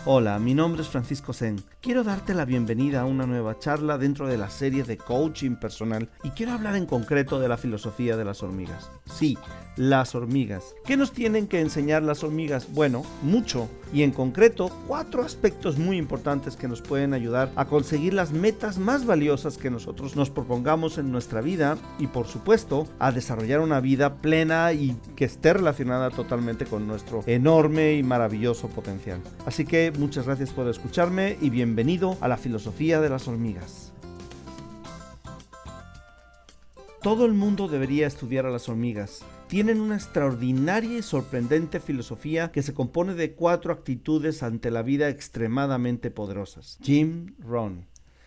Hola, mi nombre es Francisco Zen. Quiero darte la bienvenida a una nueva charla dentro de la serie de coaching personal y quiero hablar en concreto de la filosofía de las hormigas. Sí, las hormigas. ¿Qué nos tienen que enseñar las hormigas? Bueno, mucho, y en concreto 4 aspectos muy importantes que nos pueden ayudar a conseguir las metas más valiosas que nosotros nos propongamos en nuestra vida y, por supuesto, a desarrollar una vida plena y que esté relacionada totalmente con nuestro enorme y maravilloso potencial. Así que muchas gracias por escucharme y bienvenido a la filosofía de las hormigas. Todo el mundo debería estudiar a las hormigas. Tienen una extraordinaria y sorprendente filosofía que se compone de 4 actitudes ante la vida extremadamente poderosas. Jim Rohn.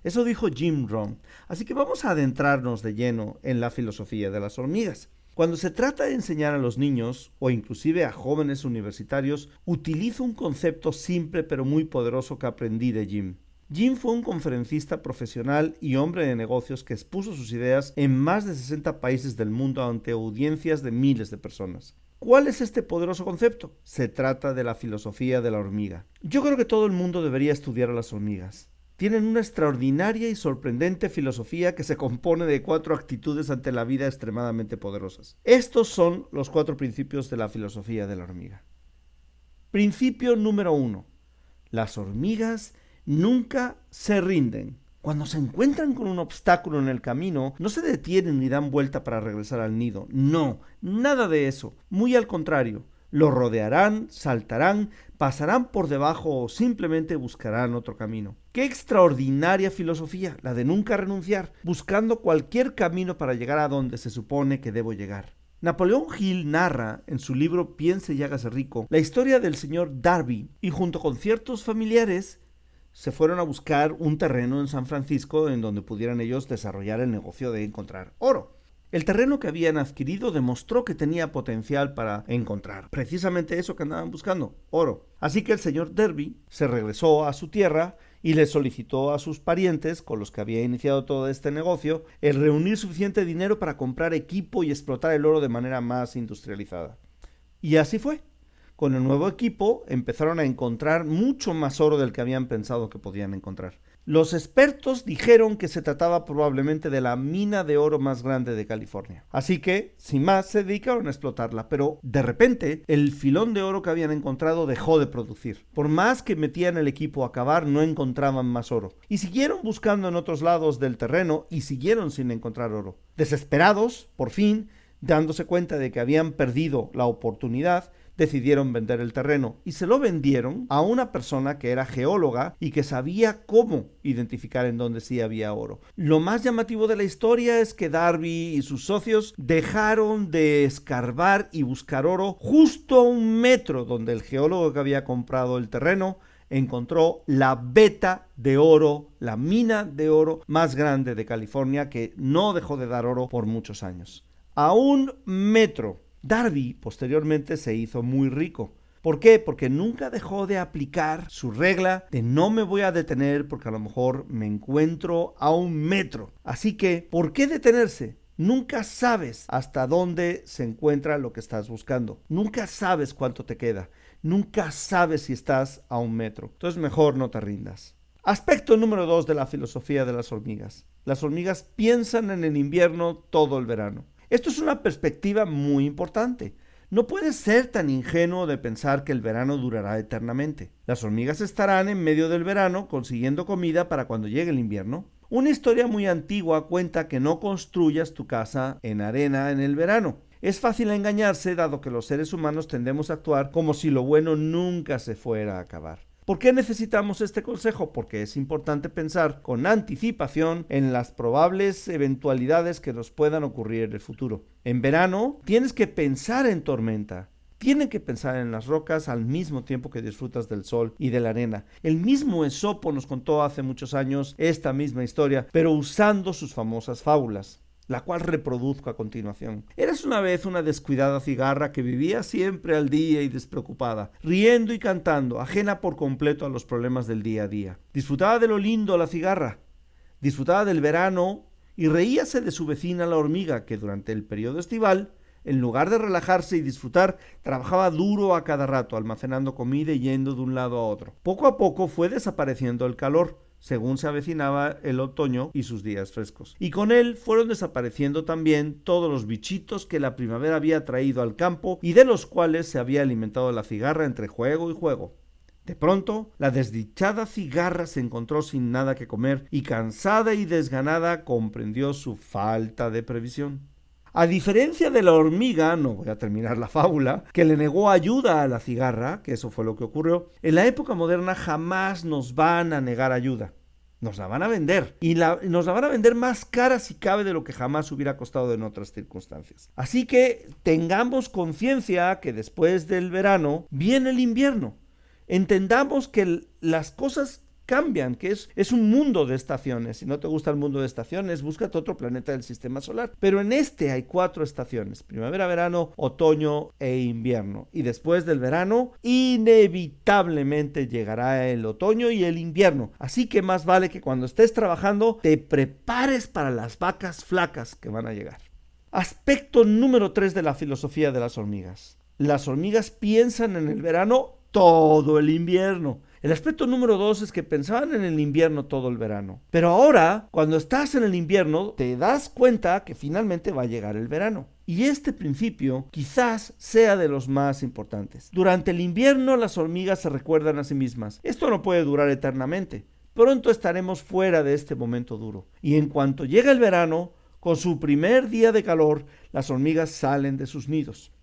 Eso dijo Jim Rohn. Así que vamos a adentrarnos de lleno en la filosofía de las hormigas. Cuando se trata de enseñar a los niños, o inclusive a jóvenes universitarios, utilizo un concepto simple pero muy poderoso que aprendí de Jim. Jim fue un conferencista profesional y hombre de negocios que expuso sus ideas en más de 60 países del mundo ante audiencias de miles de personas. ¿Cuál es este poderoso concepto? Se trata de la filosofía de la hormiga. Yo creo que todo el mundo debería estudiar a las hormigas. Tienen una extraordinaria y sorprendente filosofía que se compone de 4 actitudes ante la vida extremadamente poderosas. Estos son los 4 principios de la filosofía de la hormiga. Principio número 1. Las hormigas nunca se rinden. Cuando se encuentran con un obstáculo en el camino, no se detienen ni dan vuelta para regresar al nido. No, nada de eso. Muy al contrario. Lo rodearán, saltarán, pasarán por debajo o simplemente buscarán otro camino. ¡Qué extraordinaria filosofía! La de nunca renunciar, buscando cualquier camino para llegar a donde se supone que debo llegar. Napoleón Hill narra en su libro Piense y hágase rico la historia del señor Darby y junto con ciertos familiares se fueron a buscar un terreno en San Francisco en donde pudieran ellos desarrollar el negocio de encontrar oro. El terreno que habían adquirido demostró que tenía potencial para encontrar precisamente eso que andaban buscando, oro. Así que el señor Derby se regresó a su tierra y le solicitó a sus parientes, con los que había iniciado todo este negocio, el reunir suficiente dinero para comprar equipo y explotar el oro de manera más industrializada. Y así fue. Con el nuevo equipo empezaron a encontrar mucho más oro del que habían pensado que podían encontrar. Los expertos dijeron que se trataba probablemente de la mina de oro más grande de California. Así que, sin más, se dedicaron a explotarla, pero de repente el filón de oro que habían encontrado dejó de producir. Por más que metían el equipo a cavar, no encontraban más oro. Y siguieron buscando en otros lados del terreno y siguieron sin encontrar oro. Desesperados, por fin, dándose cuenta de que habían perdido la oportunidad, decidieron vender el terreno y se lo vendieron a una persona que era geóloga y que sabía cómo identificar en dónde sí había oro. Lo más llamativo de la historia es que Darby y sus socios dejaron de escarbar y buscar oro justo a 1 metro donde el geólogo que había comprado el terreno encontró la veta de oro, la mina de oro más grande de California, que no dejó de dar oro por muchos años. A 1 metro. Darby posteriormente se hizo muy rico. ¿Por qué? Porque nunca dejó de aplicar su regla de no me voy a detener porque a lo mejor me encuentro a 1 metro. Así que, ¿por qué detenerse? Nunca sabes hasta dónde se encuentra lo que estás buscando. Nunca sabes cuánto te queda. Nunca sabes si estás a 1 metro. Entonces mejor no te rindas. Aspecto número 2 de la filosofía de las hormigas. Las hormigas piensan en el invierno todo el verano. Esto es una perspectiva muy importante. No puedes ser tan ingenuo de pensar que el verano durará eternamente. Las hormigas estarán en medio del verano consiguiendo comida para cuando llegue el invierno. Una historia muy antigua cuenta que no construyas tu casa en arena en el verano. Es fácil engañarse dado que los seres humanos tendemos a actuar como si lo bueno nunca se fuera a acabar. ¿Por qué necesitamos este consejo? Porque es importante pensar con anticipación en las probables eventualidades que nos puedan ocurrir en el futuro. En verano tienes que pensar en tormenta. Tienen que pensar en las rocas al mismo tiempo que disfrutas del sol y de la arena. El mismo Esopo nos contó hace muchos años esta misma historia, pero usando sus famosas fábulas, la cual reproduzco a continuación. Eras una vez una descuidada cigarra que vivía siempre al día y despreocupada, riendo y cantando, ajena por completo a los problemas del día a día. Disfrutaba de lo lindo la cigarra, disfrutaba del verano y reíase de su vecina la hormiga, que durante el periodo estival En lugar de relajarse y disfrutar, trabajaba duro a cada rato, almacenando comida y yendo de un lado a otro. Poco a poco fue desapareciendo el calor, según se avecinaba el otoño y sus días frescos. Y con él fueron desapareciendo también todos los bichitos que la primavera había traído al campo y de los cuales se había alimentado la cigarra entre juego y juego. De pronto, la desdichada cigarra se encontró sin nada que comer y, cansada y desganada, comprendió su falta de previsión. A diferencia de la hormiga, no voy a terminar la fábula, que le negó ayuda a la cigarra, que eso fue lo que ocurrió, en la época moderna jamás nos van a negar ayuda. Nos la van a vender. Y nos la van a vender más cara si cabe de lo que jamás hubiera costado en otras circunstancias. Así que tengamos conciencia que después del verano viene el invierno. Entendamos que las cosas cambian, que es un mundo de estaciones. Si no te gusta el mundo de estaciones, búscate otro planeta del sistema solar. Pero en este hay 4 estaciones: primavera, verano, otoño e invierno. Y después del verano, inevitablemente llegará el otoño y el invierno. Así que más vale que cuando estés trabajando, te prepares para las vacas flacas que van a llegar. Aspecto número 3 de la filosofía de las hormigas. Las hormigas piensan en el verano todo el invierno. El aspecto número 2 es que pensaban en el invierno todo el verano. Pero ahora, cuando estás en el invierno, te das cuenta que finalmente va a llegar el verano. Y este principio quizás sea de los más importantes. Durante el invierno, las hormigas se recuerdan a sí mismas: esto no puede durar eternamente. Pronto estaremos fuera de este momento duro. Y en cuanto llega el verano, con su primer día de calor, las hormigas salen de sus nidos.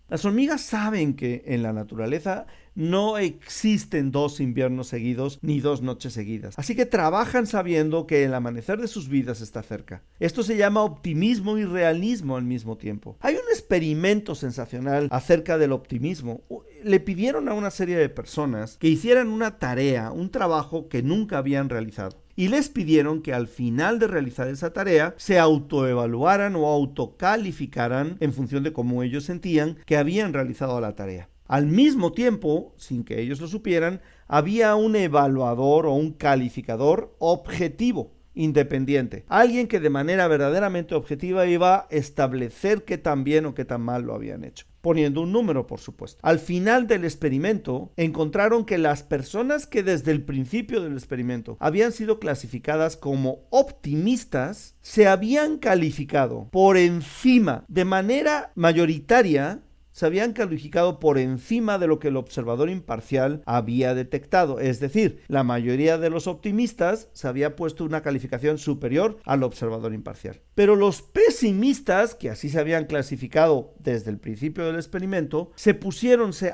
Las hormigas saben que en la naturaleza no existen 2 inviernos seguidos ni 2 noches seguidas. Así que trabajan sabiendo que el amanecer de sus vidas está cerca. Esto se llama optimismo y realismo al mismo tiempo. Hay un experimento sensacional acerca del optimismo. Le pidieron a una serie de personas que hicieran una tarea, un trabajo que nunca habían realizado. Y les pidieron que al final de realizar esa tarea se autoevaluaran o autocalificaran en función de cómo ellos sentían que habían realizado la tarea. Al mismo tiempo, sin que ellos lo supieran, había un evaluador o un calificador objetivo, independiente. Alguien que de manera verdaderamente objetiva iba a establecer qué tan bien o qué tan mal lo habían hecho, poniendo un número, por supuesto. Al final del experimento, encontraron que las personas que desde el principio del experimento habían sido clasificadas como optimistas, se habían calificado por encima, de manera mayoritaria, se habían calificado por encima de lo que el observador imparcial había detectado. Es decir, la mayoría de los optimistas se había puesto una calificación superior al observador imparcial. Pero los pesimistas, que así se habían clasificado desde el principio del experimento, se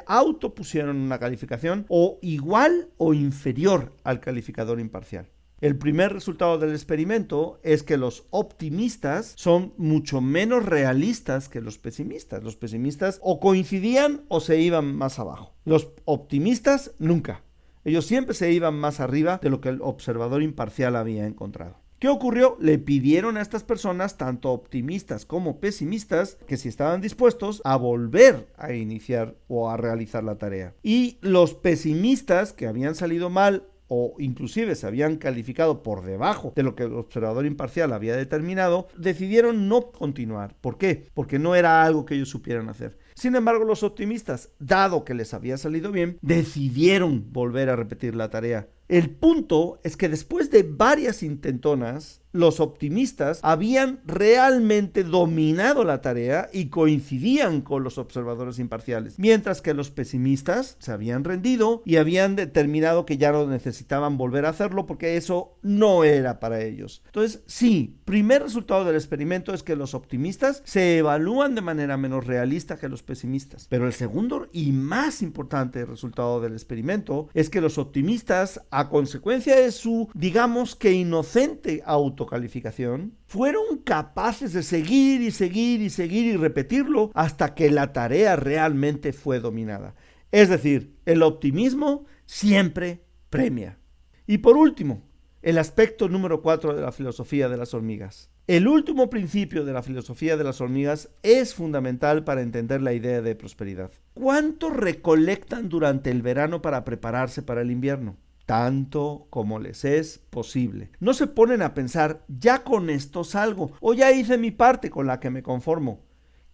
autopusieron una calificación o igual o inferior al calificador imparcial. El primer resultado del experimento es que los optimistas son mucho menos realistas que los pesimistas. Los pesimistas o coincidían o se iban más abajo. Los optimistas nunca. Ellos siempre se iban más arriba de lo que el observador imparcial había encontrado. ¿Qué ocurrió? Le pidieron a estas personas, tanto optimistas como pesimistas, que si estaban dispuestos a volver a iniciar o a realizar la tarea. Y los pesimistas, que habían salido mal o inclusive se habían calificado por debajo de lo que el observador imparcial había determinado, decidieron no continuar. ¿Por qué? Porque no era algo que ellos supieran hacer. Sin embargo, los optimistas, dado que les había salido bien, decidieron volver a repetir la tarea. El punto es que después de varias intentonas, los optimistas habían realmente dominado la tarea y coincidían con los observadores imparciales, mientras que los pesimistas se habían rendido y habían determinado que ya no necesitaban volver a hacerlo porque eso no era para ellos. Entonces, sí, primer resultado del experimento es que los optimistas se evalúan de manera menos realista que los pesimistas. Pero el segundo y más importante resultado del experimento es que los optimistas, a consecuencia de su, digamos que inocente autocalificación, fueron capaces de seguir y repetirlo hasta que la tarea realmente fue dominada. Es decir, el optimismo siempre premia. Y por último, el aspecto número 4 de la filosofía de las hormigas. El último principio de la filosofía de las hormigas es fundamental para entender la idea de prosperidad. ¿Cuánto recolectan durante el verano para prepararse para el invierno? Tanto como les es posible. No se ponen a pensar, ya con esto salgo, o ya hice mi parte con la que me conformo.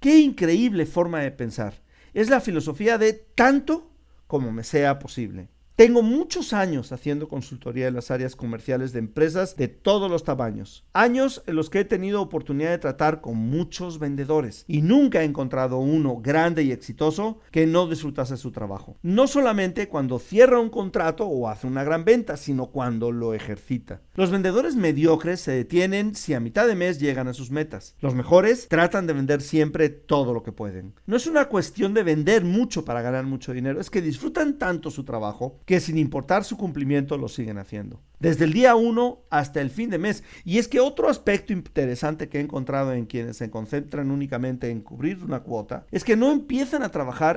¡Qué increíble forma de pensar! Es la filosofía de tanto como me sea posible. Tengo muchos años haciendo consultoría en las áreas comerciales de empresas de todos los tamaños. Años en los que he tenido oportunidad de tratar con muchos vendedores y nunca he encontrado uno grande y exitoso que no disfrutase su trabajo. No solamente cuando cierra un contrato o hace una gran venta, sino cuando lo ejercita. Los vendedores mediocres se detienen si a mitad de mes llegan a sus metas. Los mejores tratan de vender siempre todo lo que pueden. No es una cuestión de vender mucho para ganar mucho dinero, es que disfrutan tanto su trabajo que sin importar su cumplimiento lo siguen haciendo. Desde el día 1 hasta el fin de mes. Y es que otro aspecto interesante que he encontrado en quienes se concentran únicamente en cubrir una cuota es que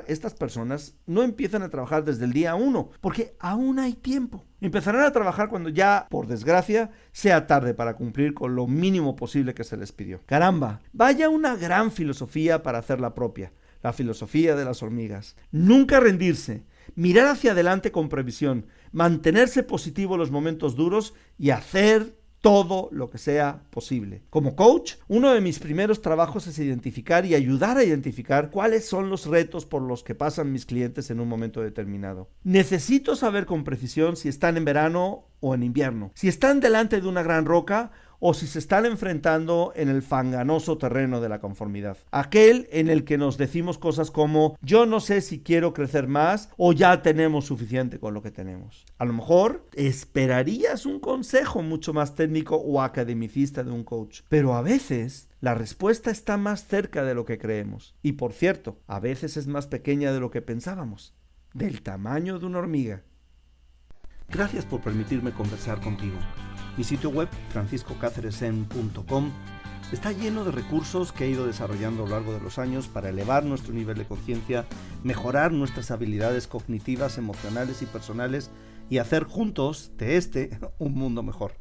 estas personas no empiezan a trabajar desde el día 1, porque aún hay tiempo. Empezarán a trabajar cuando ya, por desgracia, sea tarde para cumplir con lo mínimo posible que se les pidió. Caramba, vaya una gran filosofía para hacerla propia. La filosofía de las hormigas. Nunca rendirse. Mirar hacia adelante con previsión, mantenerse positivo en los momentos duros y hacer todo lo que sea posible. Como coach, uno de mis primeros trabajos es identificar y ayudar a identificar cuáles son los retos por los que pasan mis clientes en un momento determinado. Necesito saber con precisión si están en verano o en invierno, si están delante de una gran roca o si se están enfrentando en el fanganoso terreno de la conformidad. Aquel en el que nos decimos cosas como yo no sé si quiero crecer más o ya tenemos suficiente con lo que tenemos. A lo mejor esperarías un consejo mucho más técnico o academicista de un coach, pero a veces la respuesta está más cerca de lo que creemos. Y por cierto, a veces es más pequeña de lo que pensábamos, del tamaño de una hormiga. Gracias por permitirme conversar contigo. Mi sitio web, franciscocáceresen.com, está lleno de recursos que he ido desarrollando a lo largo de los años para elevar nuestro nivel de conciencia, mejorar nuestras habilidades cognitivas, emocionales y personales y hacer juntos de un mundo mejor.